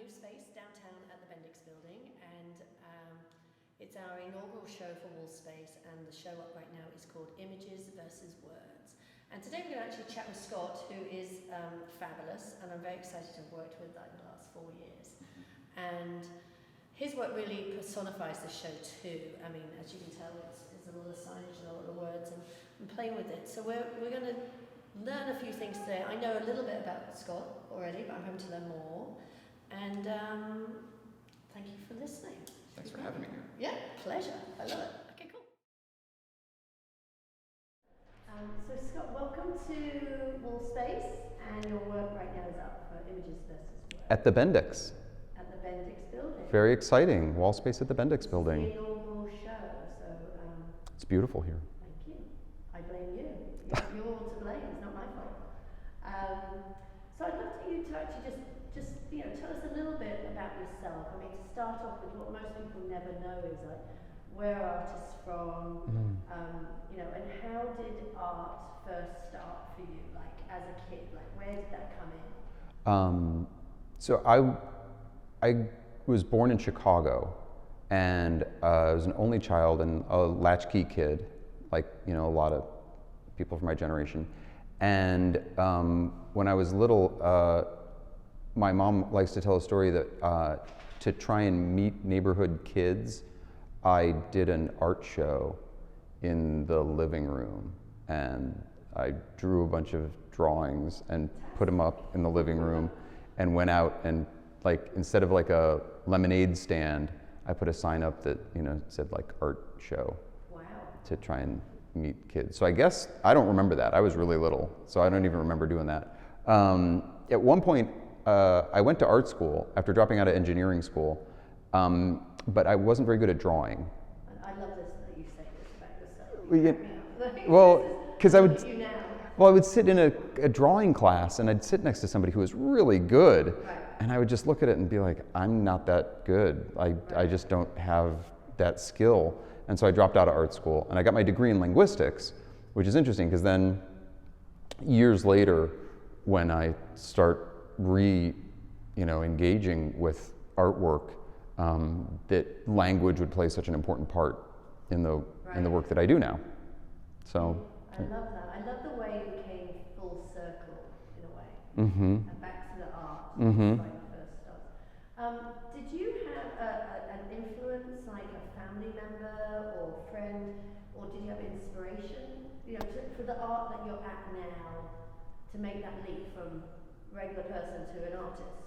new space downtown at the Bendix Building, and it's our inaugural show for Wallspace, and the show up right now is called Images versus Words. And today we're going to actually chat with Scott, who is fabulous, and I'm very excited to have worked with like the last 4 years. And his work really personifies the show too. I mean, as you can tell, it's a lot of signage and a lot of words, and I'm playing with it. So we're going to learn a few things today. I know a little bit about Scott already, but I'm hoping to learn more. And thank you for listening. Thanks for having me here. Yeah, pleasure. I love it. Okay, cool. So Scott, welcome to Wallspace, and your work right now is up for Images versus Words. At the Bendix. At the Bendix Building. Very exciting. Wallspace at the Bendix Building. It's the inaugural show, so... it's beautiful here. Thank you. I blame you. You're all to blame. It's not my fault. So I'd love for you to actually just tell us a little bit about yourself. I mean, to start off with, what most people never know is like, where are artists from? And how did art first start for you? Like as a kid, like where did that come in? So I was born in Chicago, and I was an only child and a latchkey kid, like a lot of people from my generation. And when I was little, my mom likes to tell a story that to try and meet neighborhood kids, I did an art show in the living room, and I drew a bunch of drawings and put them up in the living room, and went out and instead of like a lemonade stand, I put a sign up that said like art show. Wow. To try and meet kids. So I guess I don't remember that. I was really little, so I don't even remember doing that. At one point, I went to art school after dropping out of engineering school, but I wasn't very good at drawing. I love this that you say this about yourself. Well, because I would sit in a drawing class, and I'd sit next to somebody who was really good, right. And I would just look at it and be like, I'm not that good. I just don't have that skill. And so I dropped out of art school, and I got my degree in linguistics, which is interesting because then years later, when I start engaging with artwork, that language would play such an important part in the work that I do now. So I love that. I love the way it became full circle in a way, and back to the art. Like the first stuff. Did you have an influence, like a family member or friend, or did you have inspiration, for the art that you're at now, to make that leap from regular person to an artist,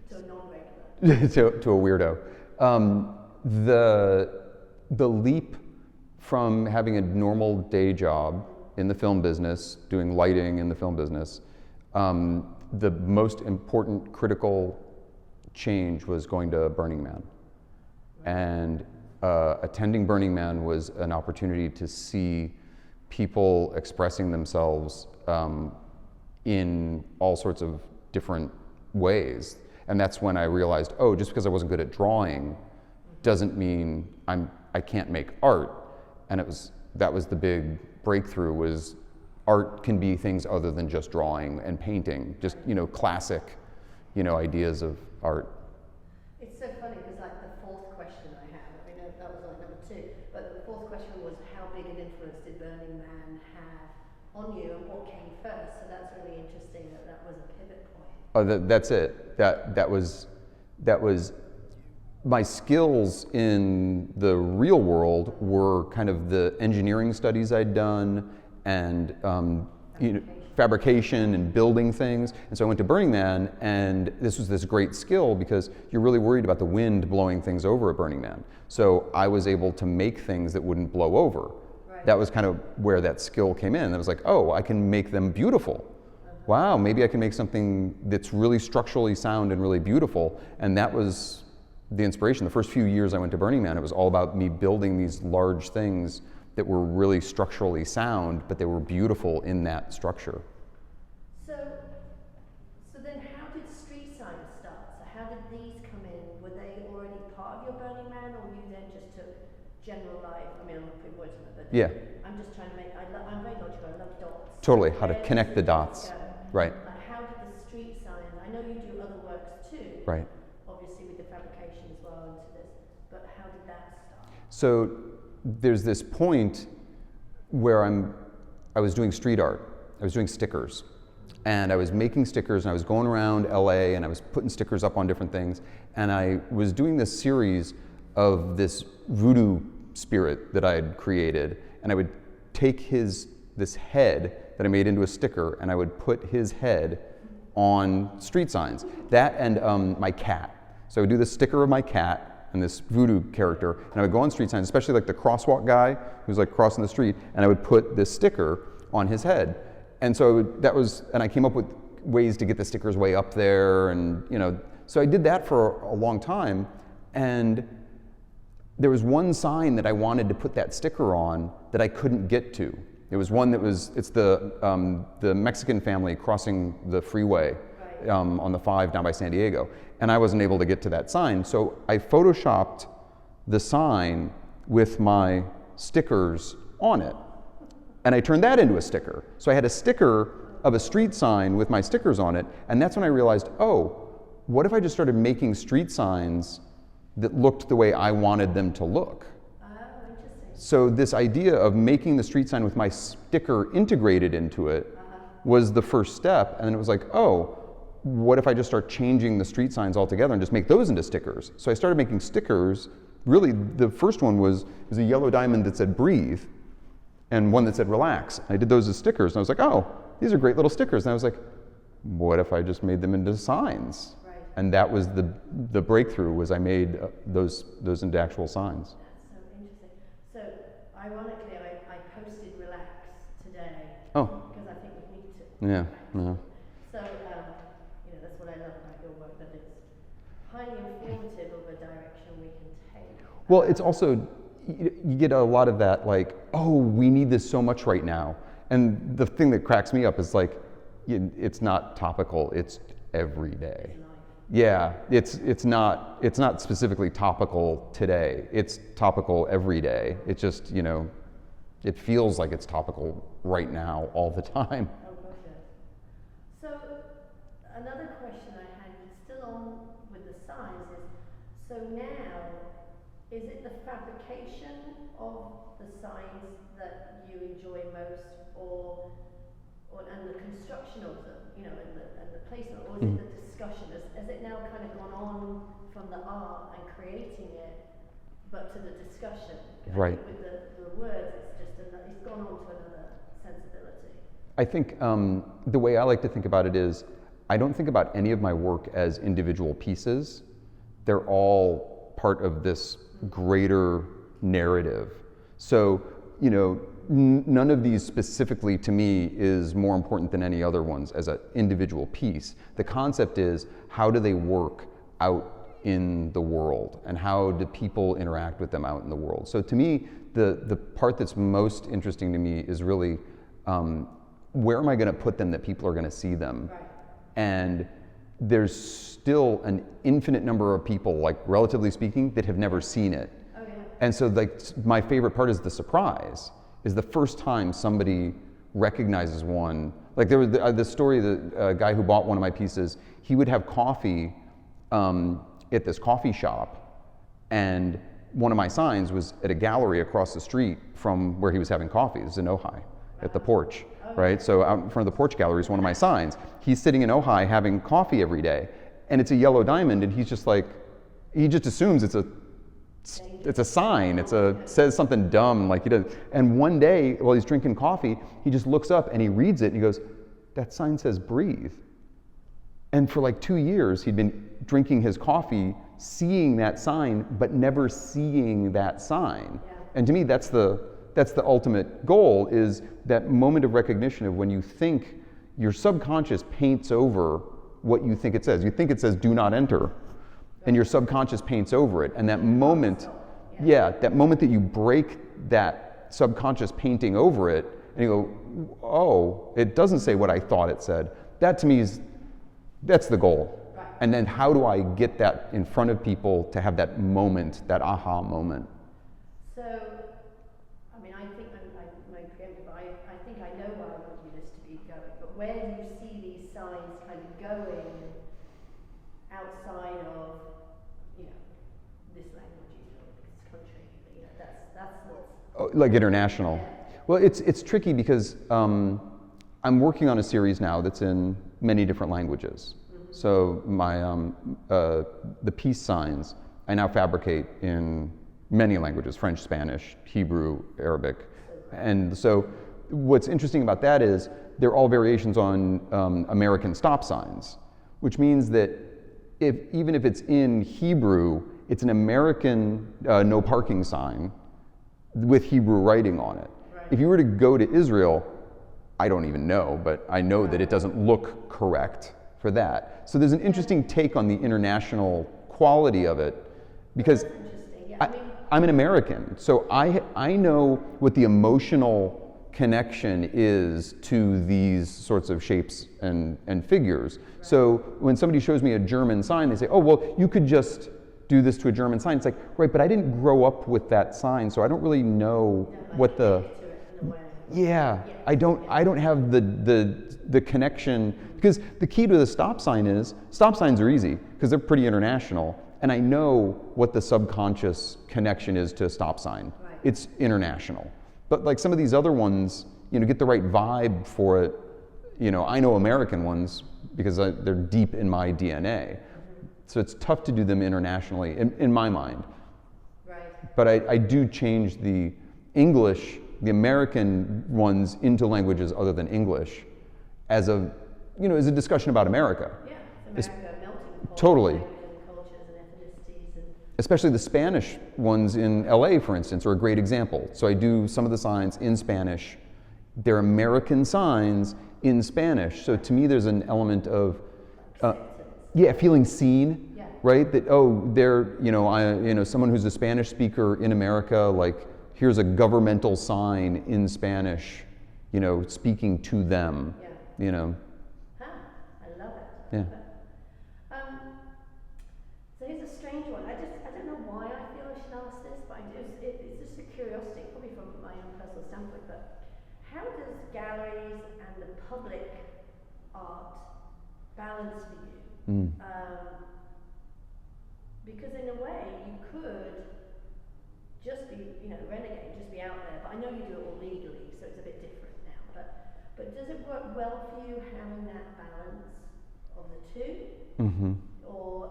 to a non-regular? to a weirdo. The leap from having a normal day job in the film business, doing lighting in the film business, the most important critical change was going to Burning Man. And attending Burning Man was an opportunity to see people expressing themselves in all sorts of different ways. And that's when I realized, just because I wasn't good at drawing doesn't mean I can't make art. And that was the big breakthrough, was art can be things other than just drawing and painting, just classic ideas of art. It's so funny because like the fourth question I have, I mean that was like number 2, but the fourth question was how big an influence did Burning Man have on you, and what came first? So that's really interesting that was a pivot point. That's it. That was my skills in the real world were kind of the engineering studies I'd done, and fabrication and building things. And so I went to Burning Man, and this was this great skill because you're really worried about the wind blowing things over at Burning Man. So I was able to make things that wouldn't blow over. Right. That was kind of where that skill came in. I was like, I can make them beautiful. Wow, maybe I can make something that's really structurally sound and really beautiful. And that was the inspiration. The first few years I went to Burning Man, it was all about me building these large things that were really structurally sound, but they were beautiful in that structure. So then how did street signs start? So how did these come in? Were they already part of your Burning Man, or you then just took general life? I mean, I'm not putting words in it, but yeah. I'm just trying to make, I'm very logical, I love dots. Totally, how to connect the dots. Right. Like how did the street signs, I know you do other works too. Right. Of So there's this point where I was doing street art. I was doing stickers. And I was making stickers, and I was going around LA, and I was putting stickers up on different things. And I was doing this series of this voodoo spirit that I had created, and I would take this head that I made into a sticker, and I would put his head on street signs. That and my cat. So I would do this sticker of my cat and this voodoo character, and I would go on street signs, especially like the crosswalk guy who's like crossing the street, and I would put this sticker on his head. And so and I came up with ways to get the stickers way up there, and so I did that for a long time. And there was one sign that I wanted to put that sticker on that I couldn't get to. It was one it's the Mexican family crossing the freeway on the 5 down by San Diego, and I wasn't able to get to that sign. So I photoshopped the sign with my stickers on it. And I turned that into a sticker. So I had a sticker of a street sign with my stickers on it, and that's when I realized, oh, what if I just started making street signs that looked the way I wanted them to look? Oh, interesting. So this idea of making the street sign with my sticker integrated into it was the first step, and then it was like, oh, what if I just start changing the street signs altogether and just make those into stickers? So I started making stickers. Really, the first one was a yellow diamond that said breathe, and one that said relax. I did those as stickers, and I was like, oh, these are great little stickers. And I was like, what if I just made them into signs? Right. And that was the breakthrough, was I made those into actual signs. That's so interesting. So ironically, I posted relax today. Oh. Because I think we need to. Yeah. Yeah. So, that's what I love about your work, that it's highly informative of a direction we can take. Well, it's also, you get a lot of that, like, oh, we need this so much right now. And the thing that cracks me up is like, it's not topical, it's every day. Yeah, it's not specifically topical today. It's topical every day. It just, it feels like it's topical right now all the time. Oh gosh, yes. So another question I had, still on with the signs, is so now, is it the fabrication of the signs that you enjoy most, and the construction of them, and the placement, or is it the discussion? Has it now kind of gone on from the art and creating it, but to the discussion? Right. I think with the words, it's gone on to another sensibility. I think the way I like to think about it is, I don't think about any of my work as individual pieces. They're all part of this greater narrative. So, none of these specifically to me is more important than any other ones as an individual piece. The concept is, how do they work out in the world, and how do people interact with them out in the world? So to me, the part that's most interesting to me is really, where am I going to put them that people are going to see them? Right. And there's still an infinite number of people, like relatively speaking, that have never seen it. Oh, yeah. And so my favorite part is the surprise, is the first time somebody recognizes one. Like there was the story, the guy who bought one of my pieces, he would have coffee at this coffee shop, and one of my signs was at a gallery across the street from where he was having coffee. This is in Ojai, at the porch, right? So out in front of the porch gallery is one of my signs. He's sitting in Ojai having coffee every day, and it's a yellow diamond, and he's just like, he just assumes it's a sign, says something dumb, like he does. And one day, while he's drinking coffee, he just looks up and he reads it and he goes, that sign says breathe. And for like 2 years, he'd been drinking his coffee, seeing that sign, but never seeing that sign. Yeah. And to me, that's the ultimate goal, is that moment of recognition of when you think, your subconscious paints over what you think it says. You think it says do not enter, and your subconscious paints over it. And that moment, that moment that you break that subconscious painting over it, and you go, oh, it doesn't say what I thought it said. That to me that's the goal. Right. And then how do I get that in front of people to have that moment, that aha moment? So, I mean, I think I might preempt, but I think I know where I want you this to be going, but where do you see these signs kind of going outside of, this language, this country, That's what's... Oh, like international. Well, it's tricky because I'm working on a series now that's in many different languages. So my the peace signs I now fabricate in many languages: French, Spanish, Hebrew, Arabic. And so what's interesting about that is they're all variations on American stop signs, which means that even if it's in Hebrew, it's an American no parking sign with Hebrew writing on it. Right. If you were to go to Israel, I don't even know, but I know that it doesn't look correct for that. So there's an interesting take on the international quality of it, because That's interesting. Yeah, I'm an American, so I know what the emotional connection is to these sorts of shapes and figures. Right. So when somebody shows me a German sign, they say, oh, well, you could just do this to a German sign. It's like, right, but I didn't grow up with that sign, so I don't really know what the... Yeah, I don't have the connection, because the key to the stop sign is, stop signs are easy, because they're pretty international, and I know what the subconscious connection is to a stop sign. Right. It's international. But like some of these other ones, get the right vibe for it. I know American ones because they're deep in my DNA. So it's tough to do them internationally, in my mind. Right. But I do change the English, the American ones, into languages other than English as a discussion about America. Yeah, it's America melting pot. Totally. And cultures and ethnicities and... Especially the Spanish ones in LA, for instance, are a great example. So I do some of the signs in Spanish. They're American signs in Spanish. So to me, there's an element of feeling seen, yeah. Right? That, they're, someone who's a Spanish speaker in America, like, here's a governmental sign in Spanish, speaking to them, Huh, I love it. Yeah. So here's a strange one. I don't know why I feel I should ask this, but it's just a curiosity, probably from my own personal standpoint, but how does galleries and the public art balance for you? Because in a way, you could just be, renegade, just be out there. But I know you do it all legally, so it's a bit different now. But does it work well for you having that balance of the two? Mm-hmm. Or,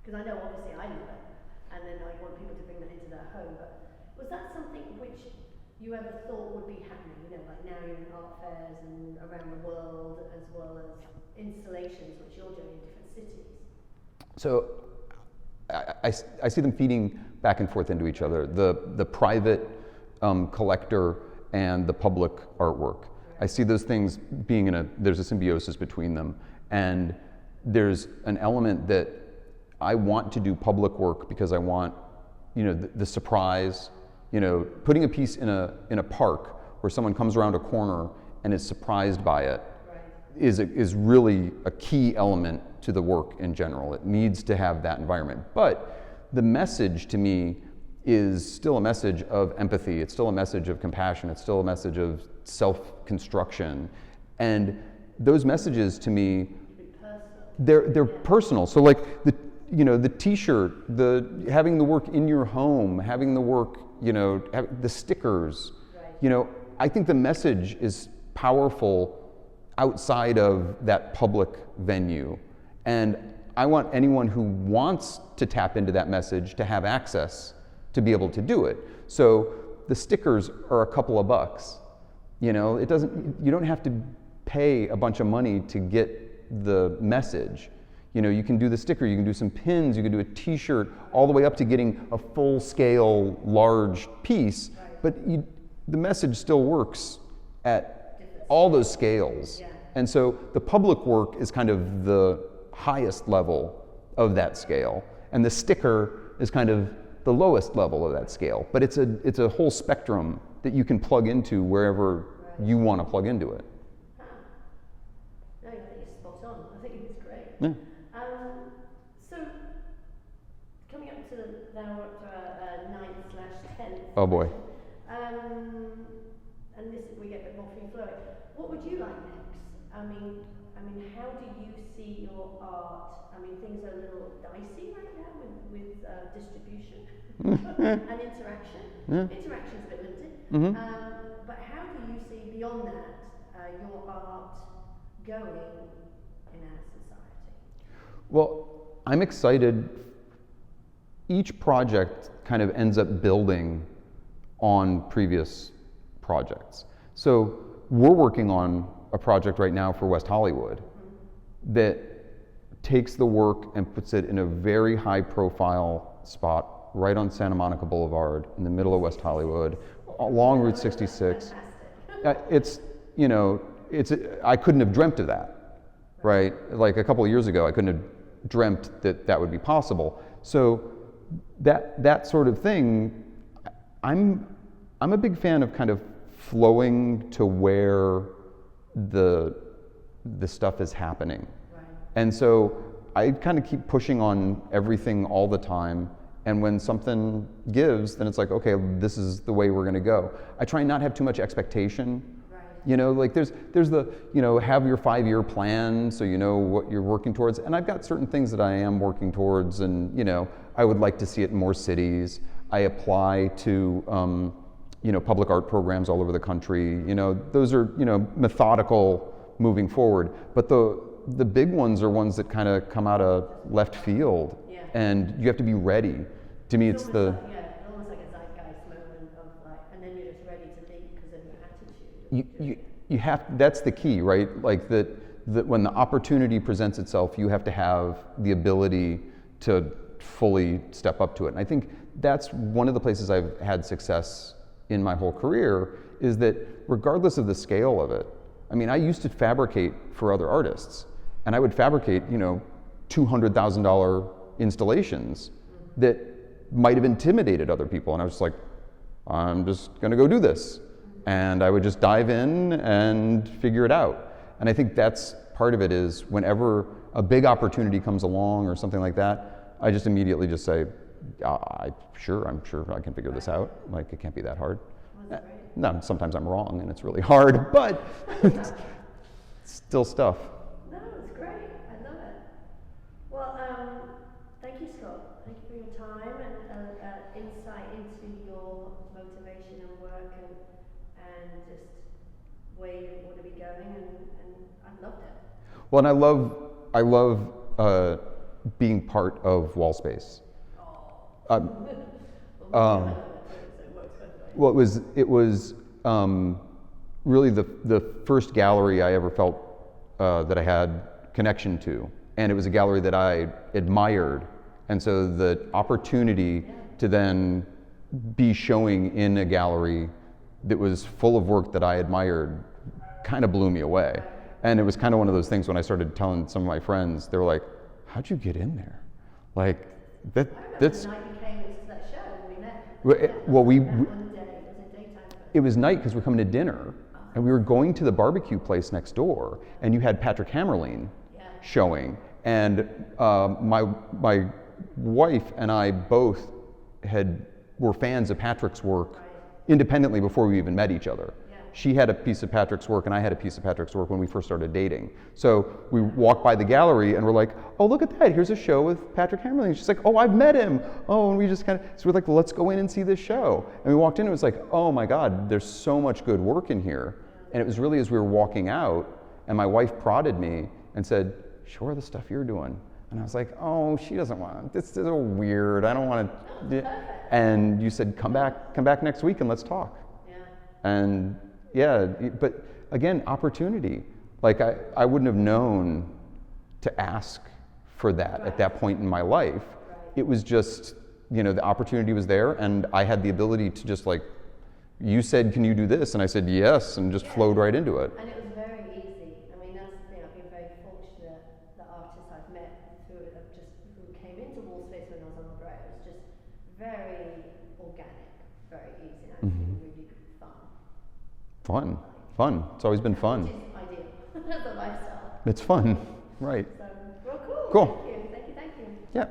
because I know obviously I do it, and then I want people to bring that into their home. But was that something which you ever thought would be happening? Like now you're in art fairs and around the world, as well as installations which you're doing in different cities. So I see them feeding back and forth into each other, the private collector and the public artwork. I see those things being there's a symbiosis between them, and there's an element that I want to do public work because I want, the surprise, putting a piece in a park where someone comes around a corner and is surprised by it. Is really a key element to the work in general. It needs to have that environment. But the message to me is still a message of empathy. It's still a message of compassion. It's still a message of self-construction. And those messages to me, they're personal. So like the T-shirt, having the work in your home, having the work, the stickers, I think the message is powerful outside of that public venue. And I want anyone who wants to tap into that message to have access to be able to do it. So the stickers are a couple of bucks. You don't have to pay a bunch of money to get the message. You can do the sticker, you can do some pins, you can do a T-shirt, all the way up to getting a full-scale, large piece. But the message still works at all those scales. And so the public work is kind of the highest level of that scale, and the sticker is kind of the lowest level of that scale. But it's a whole spectrum that you can plug into wherever you want to plug into it. No, I think you're spot on. I think it's great. Yeah. So coming up to now 9/10. Oh boy. And this we get a bit more free flowing. What would you like next? I mean, I mean, how do you see your art? I mean, things are a little dicey right now with distribution and interaction. Yeah. Interaction's a bit limited. Mm-hmm. But how do you see beyond that your art going in our society? Well, I'm excited. Each project kind of ends up building on previous projects. So we're working on a project right now for West Hollywood that takes the work and puts it in a very high profile spot right on Santa Monica Boulevard in the middle of West Hollywood, along Route 66. It's, you know, I couldn't have dreamt of that, right? Like a couple of years ago, I couldn't have dreamt that that would be possible. So that sort of thing, I'm a big fan of kind of flowing to where the stuff is happening. Right. And so I kind of keep pushing on everything all the time. And when something gives, then it's like, okay, this is the way we're going to go. I try not to have too much expectation. Right. You know, like there's the, you know, have your 5-year plan so you know what you're working towards. And I've got certain things that I am working towards, and, you know, I would like to see it in more cities. I apply to, you know, public art programs all over the country. You know, those are, you know, methodical moving forward. But the big ones are ones that kind of come out of left field. Yeah. And you have to be ready. To me, it's the... almost like a zeitgeist moment of like, and then you're just ready to leap because of your attitude. You have, that's the key, right? Like that when the opportunity presents itself, you have to have the ability to fully step up to it. And I think that's one of the places I've had success in my whole career, is that regardless of the scale of it, I mean, I used to fabricate for other artists, and I would fabricate, you know, $200,000 installations that might have intimidated other people, and I was just like, I'm just going to go do this. And I would just dive in and figure it out. And I think that's part of it, is whenever a big opportunity comes along or something like that, I just immediately just say, I'm sure I can figure this out. Like, it can't be that hard. No, sometimes I'm wrong and it's really hard, but it's still stuff. No, it's great. I love it. Well, thank you, Scott. Thank you for your time and insight into your motivation and work and just where you want to be going, and I loved it. Well, and I love being part of Wallspace. Well, it was really the first gallery I ever felt that I had connection to, and it was a gallery that I admired, and so the opportunity to then be showing in a gallery that was full of work that I admired kind of blew me away. And it was kind of one of those things when I started telling some of my friends, they were like, "How'd you get in there?" Like that's. The night you came into that show, we met. It was night because we're coming to dinner, and we were going to the barbecue place next door, and you had Patrick Hammerlein showing, and my wife and I both were fans of Patrick's work independently before we even met each other. She had a piece of Patrick's work and I had a piece of Patrick's work when we first started dating. So we walked by the gallery and we're like, "Oh, look at that, here's a show with Patrick Hammerlein." She's like, "Oh, I've met him." Oh, and we just kind of, so we're like, "Let's go in and see this show." And we walked in and it was like, "Oh my God, there's so much good work in here." And it was really as we were walking out, and my wife prodded me and said, "Show her the stuff you're doing." And I was like, "Oh, she doesn't want, this is so weird, I don't want to." And you said, come back next week and let's talk. And yeah, but again, opportunity. Like I wouldn't have known to ask for that at that point in my life. It was just, you know, the opportunity was there, and I had the ability to just, like, you said, "Can you do this?" And I said yes, and just flowed right into it. And it was very easy. I mean, that's the thing, I've been very fortunate, the artists I've met who came into Wallspace when I was on the road. It was just very organic, very easy, and really fun. Fun. It's always been fun. Which is ideal. The lifestyle. It's fun, right. So, well, cool. Cool. Thank you. Yeah.